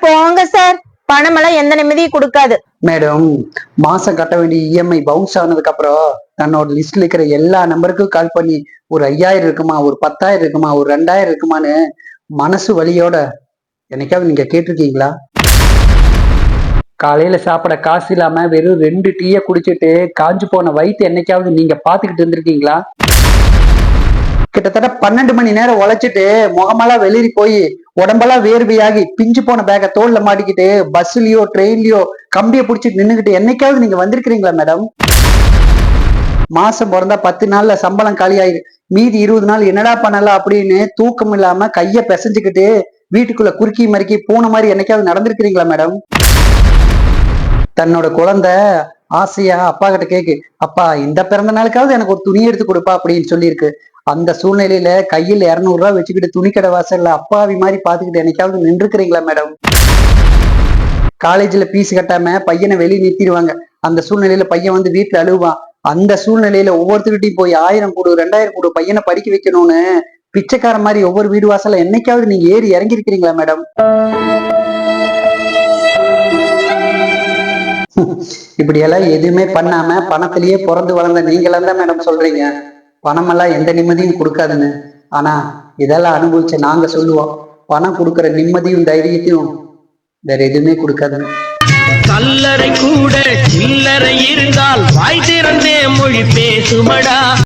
போங்க சார், பணமெல்லாம் எந்த நிம்மதியும் கொடுக்காது. மேடம், மாசம் கட்ட வேண்டிய இஎம்ஐ பவுன்ஸ் ஆனதுக்கு அப்புறம் தன்னோட லிஸ்ட்ல இருக்கிற எல்லா நம்பருக்கும் கால் பண்ணி ஒரு 5000 இருக்குமா, ஒரு 10,000 இருக்குமா, ஒரு 2000 இருக்குமான்னு மனசு வலியோட என்னைக்காவது நீங்க கேட்டிருக்கீங்களா? காலையில சாப்பிட காசு இல்லாம வெறும் 2 டீய குடிச்சிட்டு காஞ்சு போன வயிற்று என்னைக்காவது நீங்க பாத்துக்கிட்டு இருந்திருக்கீங்களா? கிட்டத்தட்ட 12 மணி நேரம் உழைச்சிட்டு முகமெல்லாம் வெளிரி போய் உடம்பெல்லாம் வேர்வையாகி பிஞ்சு போன பேக்க தோல்ல மாட்டிக்கிட்டு பஸ்லயோ ட்ரெயின்லயோ கம்பியை பிடிச்சிட்டு நின்னுகிட்டு என்னைக்காவது நீங்க வந்திருக்கிறீங்களா மேடம்? மாசம் பிறந்தா 10 நாள்ல சம்பளம் காலியாயிரு, மீதி 20 நாள் என்னடா பண்ணலாம் அப்படின்னு தூக்கம் இல்லாம கைய பிசைஞ்சுக்கிட்டு வீட்டுக்குள்ள குறுக்கி மறுக்கி பூனை மாதிரி என்னைக்காவது நடந்திருக்கிறீங்களா மேடம்? தன்னோட குழந்தை ஆசையா அப்பா கிட்ட கேக்கு, அப்பா இந்த பிறந்த நாளுக்காவது எனக்கு ஒரு துணி எடுத்து கொடுப்பா அப்படின்னு சொல்லியிருக்கு. அந்த சூழ்நிலையில கையில் 200 ரூபாய் வச்சுக்கிட்டு துணிக்கடை வாசல்ல அப்பாவி மாதிரி பாத்துக்கிட்டு என்னைக்காவது நின்றுக்கிறீங்களா மேடம்? காலேஜ்ல பீஸ் கட்டாம பையனை வெளியே நிறுத்திடுவாங்க. அந்த சூழ்நிலையில பையன் வந்து வீட்டுல அழுவான். அந்த சூழ்நிலையில ஒவ்வொருத்தருகிட்டையும் போய் 1000 கொடு 2000 கொடு பையனை படிக்க வைக்கணும்னு பிச்சைக்கார மாதிரி ஒவ்வொரு வீடு வாசல்ல என்னைக்காவது நீங்க ஏறி இறங்கி இருக்கிறீங்களா மேடம்? இப்படி எல்லாம் எதுவுமே பண்ணாம பணத்திலேயே பிறந்து வளர்ந்த நீங்களாம் தான் மேடம் சொல்றீங்க பணம் எல்லாம் எந்த நிம்மதியும் கொடுக்காதுன்னு. ஆனா இதெல்லாம் அனுபவிச்ச நாங்க சொல்லுவோம், பணம் கொடுக்கற நிம்மதியும் தைரியத்தையும் வேற எதுவுமே கொடுக்காதுன்னு. கல்லறை கூட சில்லறை இருந்தால் வாய் திறந்தே மொழி பேசுமடா.